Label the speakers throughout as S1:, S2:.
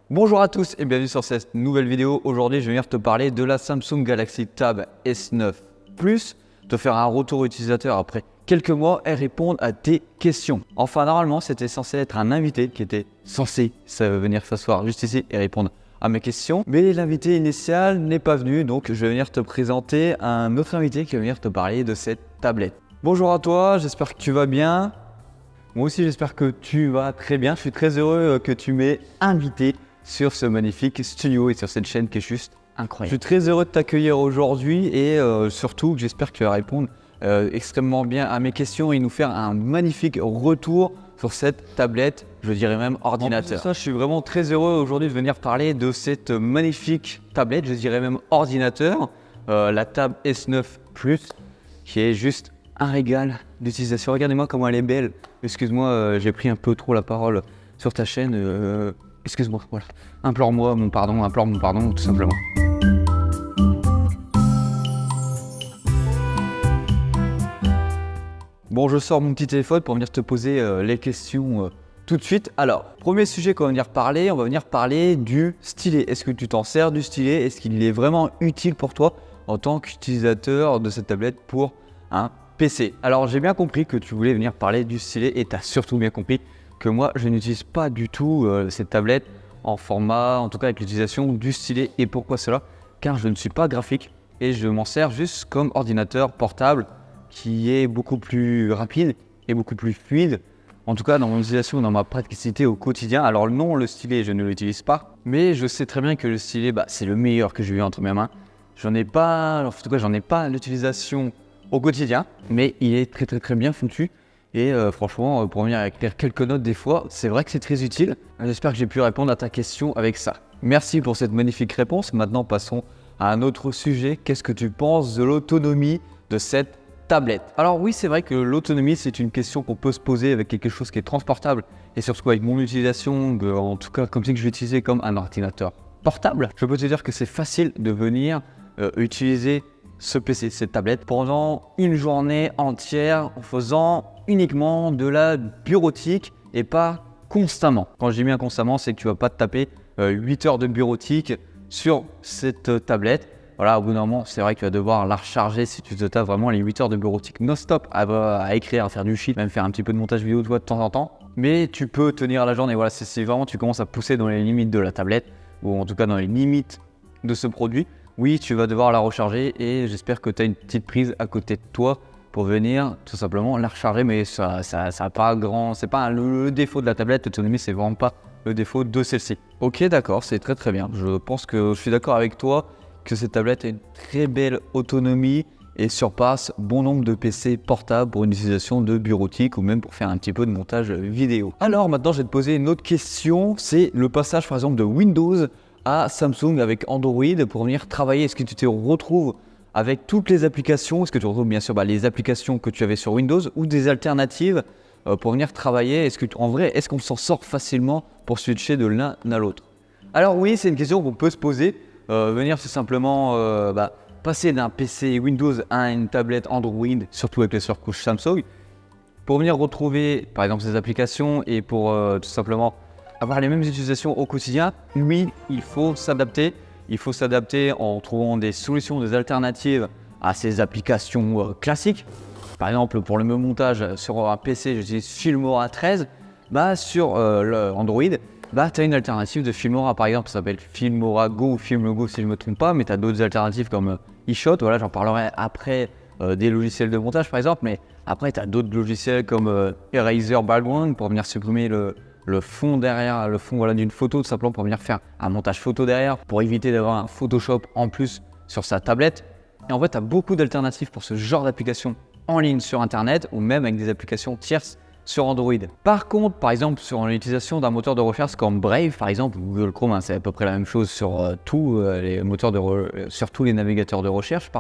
S1: Bonjour à tous et bienvenue sur cette nouvelle vidéo. Aujourd'hui, je vais venir te parler de la Samsung Galaxy Tab S9 Plus, te faire un retour utilisateur après quelques mois et répondre à tes questions. Enfin, normalement, c'était censé être un invité qui était censé venir s'asseoir juste ici et répondre à mes questions. Mais l'invité initial n'est pas venu, donc je vais venir te présenter un autre invité qui va venir te parler de cette tablette. Bonjour à toi, j'espère que tu vas bien. Moi aussi, j'espère que tu vas très bien. Je suis très heureux que tu m'aies invité sur ce magnifique studio et sur cette chaîne qui est juste incroyable. Je suis très heureux de t'accueillir aujourd'hui et surtout j'espère que tu vas répondre extrêmement bien à mes questions et nous faire un magnifique retour sur cette tablette, je dirais même ordinateur. Ça, je suis vraiment très heureux aujourd'hui de venir parler de cette magnifique tablette, je dirais même ordinateur, la Tab S9 Plus, qui est juste un régal d'utilisation. Regardez-moi comment elle est belle. Excuse-moi, j'ai pris un peu trop la parole sur ta chaîne. Excuse-moi, voilà. Implore-moi mon pardon, tout simplement. Bon, je sors mon petit téléphone pour venir te poser les questions tout de suite. Alors, premier sujet qu'on va venir parler, on va venir parler du stylet. Est-ce que tu t'en sers du stylet? Est-ce qu'il est vraiment utile pour toi en tant qu'utilisateur de cette tablette pour un PC? Alors, j'ai bien compris que tu voulais venir parler du stylet et tu as surtout bien compris que moi, je n'utilise pas du tout cette tablette en format, en tout cas avec l'utilisation du stylet. Et pourquoi cela? Car je ne suis pas graphique et je m'en sers juste comme ordinateur portable qui est beaucoup plus rapide et beaucoup plus fluide. En tout cas, dans mon utilisation, dans ma praticité au quotidien. Alors non, le stylet, je ne l'utilise pas, mais je sais très bien que le stylet, c'est le meilleur que j'ai eu entre mes mains. J'en ai pas l'utilisation au quotidien, mais il est très bien foutu. Et franchement, pour venir écrire quelques notes des fois, c'est vrai que c'est très utile. J'espère que j'ai pu répondre à ta question avec ça. Merci pour cette magnifique réponse. Maintenant, passons à un autre sujet. Qu'est-ce que tu penses de l'autonomie de cette tablette? Alors oui, c'est vrai que l'autonomie, c'est une question qu'on peut se poser avec quelque chose qui est transportable. Et surtout avec mon utilisation, en tout cas comme si je l'utilisais comme un ordinateur portable, je peux te dire que c'est facile de venir utiliser ce PC, cette tablette, pendant une journée entière en faisant uniquement de la bureautique et pas constamment. Quand je dis bien constamment, c'est que tu vas pas te taper 8 heures de bureautique sur cette tablette. Voilà, au bout d'un moment, c'est vrai que tu vas devoir la recharger si tu te tapes vraiment les 8 heures de bureautique non-stop à écrire, à faire du shit, même faire un petit peu de montage vidéo de temps en temps. Mais tu peux tenir la journée. Voilà, c'est vraiment tu commences à pousser dans les limites de la tablette, ou en tout cas dans les limites de ce produit. Oui, tu vas devoir la recharger et j'espère que tu as une petite prise à côté de toi pour venir tout simplement la recharger, mais ça a pas grand, c'est pas le défaut de la tablette, l'autonomie, c'est vraiment pas le défaut de celle-ci. Ok, d'accord, c'est très bien. Je pense que je suis d'accord avec toi que cette tablette a une très belle autonomie et surpasse bon nombre de PC portables pour une utilisation de bureautique ou même pour faire un petit peu de montage vidéo. Alors maintenant, je vais te poser une autre question, c'est le passage par exemple de Windows à Samsung avec Android pour venir travailler. Est-ce que tu te retrouves avec toutes les applications? Est-ce que tu retrouves bien sûr les applications que tu avais sur Windows ou des alternatives pour venir travailler? Est-ce qu'on s'en sort facilement pour switcher de l'un à l'autre? Alors oui, c'est une question qu'on peut se poser. Venir tout simplement passer d'un PC Windows à une tablette Android, surtout avec les surcouches Samsung, pour venir retrouver par exemple ces applications et pour tout simplement avoir les mêmes utilisations au quotidien. Oui, il faut s'adapter. Il faut s'adapter en trouvant des solutions, des alternatives à ces applications classiques. Par exemple, pour le même montage sur un PC, j'utilise Filmora 13. Sur Android, tu as une alternative de Filmora, par exemple, ça s'appelle Filmora Go ou Filmora si je ne me trompe pas, mais tu as d'autres alternatives comme eShot. Voilà, j'en parlerai après des logiciels de montage, par exemple, mais après, tu as d'autres logiciels comme Eraser Background pour venir supprimer le fond derrière, le fond d'une photo, tout simplement pour venir faire un montage photo derrière, pour éviter d'avoir un Photoshop en plus sur sa tablette. Et en fait, tu as beaucoup d'alternatives pour ce genre d'application en ligne sur Internet ou même avec des applications tierces sur Android. Par contre, par exemple, sur l'utilisation d'un moteur de recherche comme Brave, par exemple, ou Google Chrome, c'est à peu près la même chose sur tous les moteurs sur tous les navigateurs de recherche,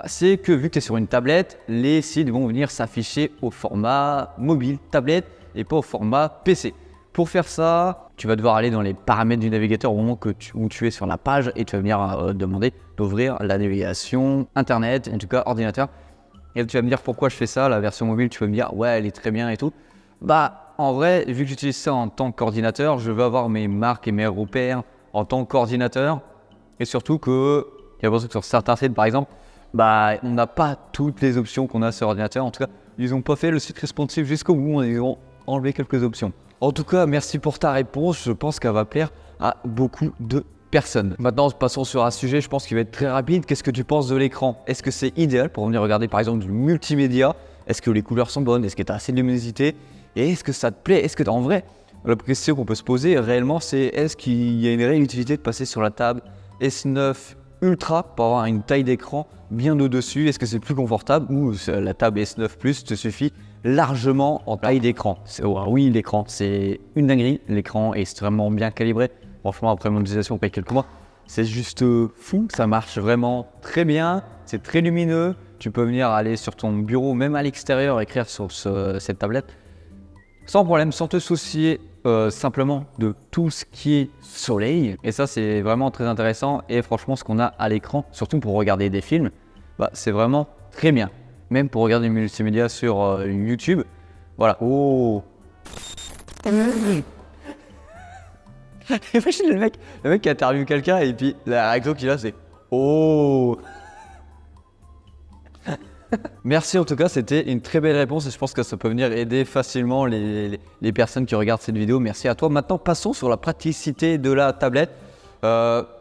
S1: c'est que vu que tu es sur une tablette, les sites vont venir s'afficher au format mobile, tablette, et pas au format PC. Pour faire ça, tu vas devoir aller dans les paramètres du navigateur au moment où tu es sur la page et tu vas venir demander d'ouvrir la navigation Internet, en tout cas ordinateur. Et tu vas me dire pourquoi je fais ça, la version mobile, tu vas me dire ouais, elle est très bien et tout. en vrai, vu que j'utilise ça en tant qu'ordinateur, je veux avoir mes marques et mes repères en tant qu'ordinateur. Et surtout que, il y a besoin que sur certains sites, par exemple, on n'a pas toutes les options qu'on a sur ordinateur. En tout cas, ils n'ont pas fait le site responsive jusqu'au bout, ils ont enlevé quelques options. En tout cas, merci pour ta réponse. Je pense qu'elle va plaire à beaucoup de personnes. Maintenant, passons sur un sujet, je pense qu'il va être très rapide. Qu'est-ce que tu penses de l'écran? Est-ce que c'est idéal pour venir regarder par exemple du multimédia? Est-ce que les couleurs sont bonnes? Est-ce que tu as assez de luminosité? Et est-ce que ça te plaît? Est-ce que en vrai, la question qu'on peut se poser réellement, c'est est-ce qu'il y a une réelle utilité de passer sur la table S9 Ultra pour avoir une taille d'écran bien au-dessus? Est-ce que c'est plus confortable ou la table S9 Plus te suffit largement en taille d'écran? Oui, l'écran, c'est une dinguerie. L'écran est extrêmement bien calibré. Franchement, après mon utilisation, après quelques mois, c'est juste fou. Ça marche vraiment très bien. C'est très lumineux. Tu peux venir aller sur ton bureau, même à l'extérieur, écrire sur cette tablette sans problème, sans te soucier simplement de tout ce qui est soleil. Et ça, c'est vraiment très intéressant. Et franchement, ce qu'on a à l'écran, surtout pour regarder des films, c'est vraiment très bien. Même pour regarder des multimédia sur YouTube. Voilà. Oh. Imagine le mec qui interviewe quelqu'un et puis la réaction qu'il a, c'est oh. Merci en tout cas, c'était une très belle réponse et je pense que ça peut venir aider facilement les personnes qui regardent cette vidéo. Merci à toi. Maintenant, passons sur la praticité de la tablette.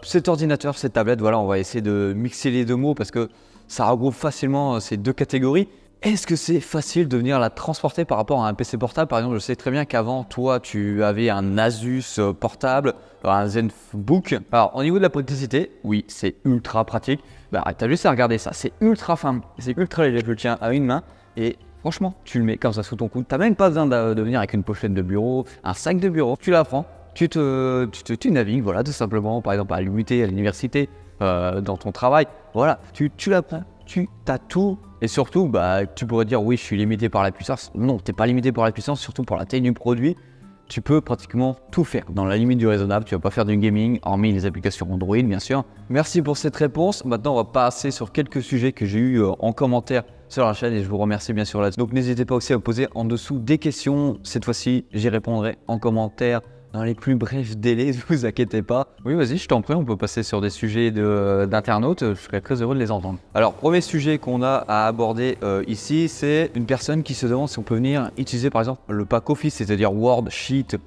S1: Cet ordinateur, cette tablette, voilà, on va essayer de mixer les deux mots parce que ça regroupe facilement ces deux catégories. Est-ce que c'est facile de venir la transporter par rapport à un PC portable? Par exemple, je sais très bien qu'avant, toi, tu avais un Asus portable, un ZenBook. Alors, au niveau de la praticité, oui, c'est ultra pratique. T'as juste à regarder ça, c'est ultra fin, c'est ultra léger, je le tiens à une main et franchement, tu le mets comme ça sous ton coude. T'as même pas besoin de venir avec une pochette de bureau, un sac de bureau. Tu la prends, tu navigues, voilà, tout simplement, par exemple à l'UT, à l'université, dans ton travail, voilà, tu la prends. Tu as tout et surtout tu pourrais dire oui je suis limité par la puissance. Non, t'es pas limité par la puissance, surtout pour la taille du produit. Tu peux pratiquement tout faire dans la limite du raisonnable. Tu vas pas faire du gaming, hormis les applications Android bien sûr. Merci pour cette réponse. Maintenant on va passer sur quelques sujets que j'ai eu en commentaire sur la chaîne et je vous remercie bien sûr là-dessus. Donc n'hésitez pas aussi à poser en dessous des questions. Cette fois-ci j'y répondrai en commentaire dans les plus brefs délais, ne vous inquiétez pas. Oui, vas-y, je t'en prie, on peut passer sur des sujets d'internautes, je serais très heureux de les entendre. Alors, premier sujet qu'on a à aborder ici, c'est une personne qui se demande si on peut venir utiliser par exemple le pack Office, c'est-à-dire Word, Sheet,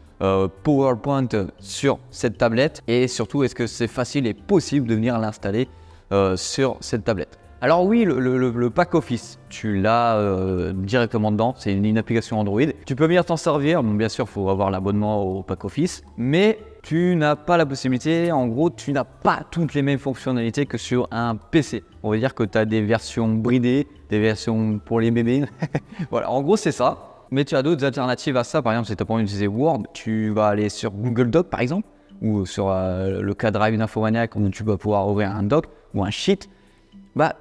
S1: PowerPoint sur cette tablette. Et surtout, est-ce que c'est facile et possible de venir l'installer sur cette tablette? Alors oui, le pack Office, tu l'as directement dedans, c'est une application Android. Tu peux venir t'en servir, bon, bien sûr il faut avoir l'abonnement au pack Office, mais tu n'as pas la possibilité, en gros tu n'as pas toutes les mêmes fonctionnalités que sur un PC. On va dire que tu as des versions bridées, des versions pour les bébés, voilà, en gros c'est ça. Mais tu as d'autres alternatives à ça, par exemple si tu n'as pas envie d'utiliser Word, tu vas aller sur Google Doc par exemple, ou sur le K-Drive d'Infomaniac où tu vas pouvoir ouvrir un doc ou un sheet.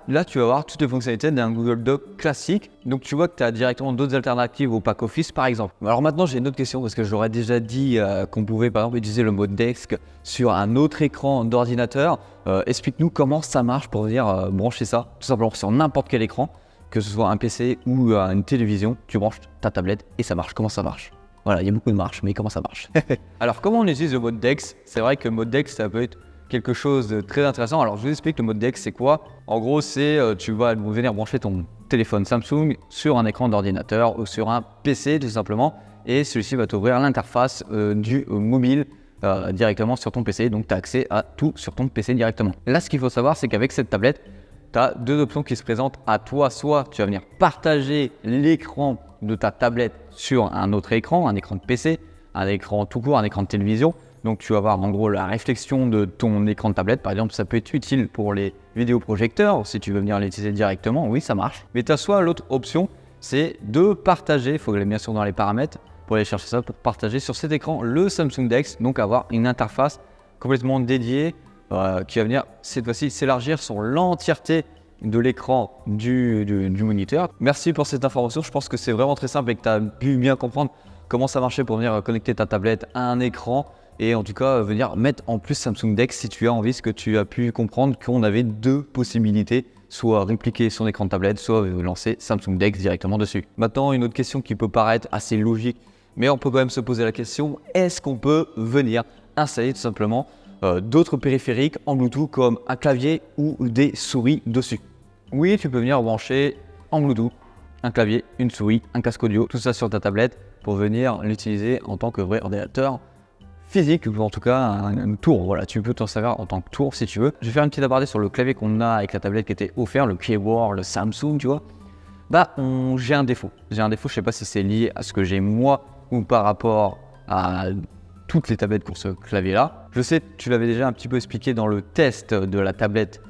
S1: Là, tu vas avoir toutes les fonctionnalités d'un Google Doc classique. Donc, tu vois que tu as directement d'autres alternatives au pack Office, par exemple. Alors maintenant, j'ai une autre question parce que j'aurais déjà dit qu'on pouvait, par exemple, utiliser le mode Desk sur un autre écran d'ordinateur. Explique-nous comment ça marche pour venir brancher ça, tout simplement sur n'importe quel écran, que ce soit un PC ou une télévision. Tu branches ta tablette et ça marche. Comment ça marche? Voilà, il y a beaucoup de marche, mais comment ça marche? Alors, comment on utilise le mode Desk? C'est vrai que le mode Desk, ça peut être quelque chose de très intéressant. Alors je vous explique le mode Dex c'est quoi. En gros c'est tu vas venir brancher ton téléphone Samsung sur un écran d'ordinateur ou sur un PC tout simplement et celui-ci va t'ouvrir l'interface du mobile directement sur ton PC, donc tu as accès à tout sur ton PC directement. Là ce qu'il faut savoir c'est qu'avec cette tablette tu as deux options qui se présentent à toi. Soit tu vas venir partager l'écran de ta tablette sur un autre écran, un écran de PC, un écran tout court, un écran de télévision. Donc tu vas avoir en gros la réflexion de ton écran de tablette. Par exemple, ça peut être utile pour les vidéoprojecteurs. Si tu veux venir l'utiliser directement, oui, ça marche. Mais tu as soit l'autre option, c'est de partager. Il faut aller bien sûr dans les paramètres pour aller chercher ça, pour partager sur cet écran le Samsung Dex. Donc avoir une interface complètement dédiée qui va venir cette fois-ci s'élargir sur l'entièreté de l'écran du moniteur. Merci pour cette information. Je pense que c'est vraiment très simple et que tu as pu bien comprendre comment ça marchait pour venir connecter ta tablette à un écran. Et en tout cas, venir mettre en plus Samsung Dex si tu as envie, ce que tu as pu comprendre qu'on avait deux possibilités, soit répliquer son écran de tablette, soit lancer Samsung Dex directement dessus. Maintenant, une autre question qui peut paraître assez logique Mais on peut quand même se poser la question, est-ce qu'on peut venir installer tout simplement d'autres périphériques en Bluetooth comme un clavier ou des souris dessus? Oui, tu peux venir brancher en Bluetooth un clavier, une souris, un casque audio, tout ça sur ta tablette pour venir l'utiliser en tant que vrai ordinateur physique ou en tout cas un tour. Voilà, tu peux t'en servir en tant que tour si tu veux. Je vais faire une petite aparté sur le clavier qu'on a avec la tablette qui était offert, le Keyboard, le Samsung, tu vois. J'ai un défaut. J'ai un défaut, je sais pas si c'est lié à ce que j'ai moi ou par rapport à toutes les tablettes pour ce clavier-là. Je sais, tu l'avais déjà un petit peu expliqué dans le test de la tablette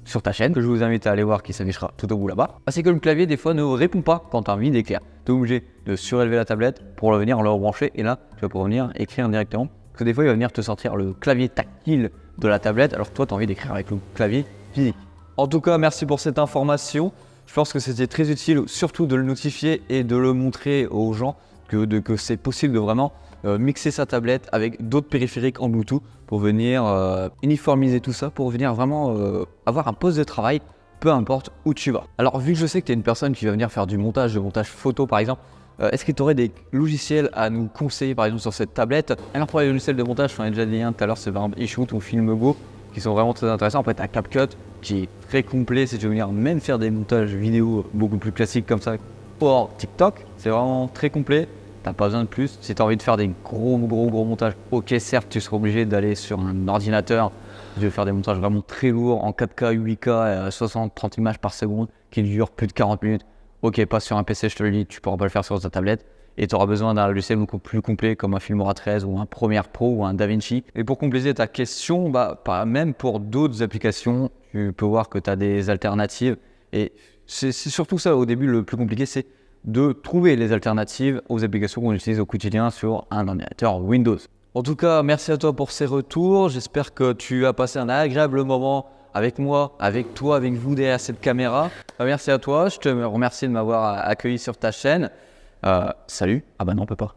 S1: sur ta chaîne, que je vous invite à aller voir qui s'affichera tout au bout là-bas. C'est que le clavier des fois ne répond pas quand tu as envie d'écrire. Tu es obligé de surélever la tablette pour venir le rebrancher et là tu vas pouvoir venir écrire directement. Parce que des fois il va venir te sortir le clavier tactile de la tablette alors que toi tu as envie d'écrire avec le clavier physique. En tout cas, merci pour cette information. Je pense que c'était très utile, surtout de le notifier et de le montrer aux gens que c'est possible de vraiment mixer sa tablette avec d'autres périphériques en Bluetooth pour venir uniformiser tout ça, pour venir vraiment avoir un poste de travail, peu importe où tu vas. Alors vu que je sais que tu es une personne qui va venir faire du montage photo par exemple, est-ce que tu aurais des logiciels à nous conseiller par exemple sur cette tablette? Alors pour les logiciels de montage, j'en ai déjà dit un tout à l'heure, c'est par exemple eShoot ou Filmego, qui sont vraiment très intéressants. Après tu as CapCut qui est très complet si tu veux venir même faire des montages vidéo beaucoup plus classiques comme ça pour TikTok, c'est vraiment très complet. T'as pas besoin de plus. Si tu as envie de faire des gros montages, ok, certes, tu seras obligé d'aller sur un ordinateur. Je vais faire des montages vraiment très lourds en 4K, 8K, 60-30 images par seconde qui durent plus de 40 minutes. Ok, pas sur un PC, je te le dis, tu pourras pas le faire sur ta tablette. Et tu auras besoin d'un logiciel beaucoup plus complet comme un Filmora 13 ou un Premiere Pro ou un DaVinci. Et pour compléter ta question, même pour d'autres applications, tu peux voir que tu as des alternatives. Et c'est surtout ça au début le plus compliqué, c'est de trouver les alternatives aux applications qu'on utilise au quotidien sur un ordinateur Windows. En tout cas, merci à toi pour ces retours. J'espère que tu as passé un agréable moment avec moi, avec toi, avec vous derrière cette caméra. Merci à toi. Je te remercie de m'avoir accueilli sur ta chaîne. Salut. Ah bah non, on peut pas.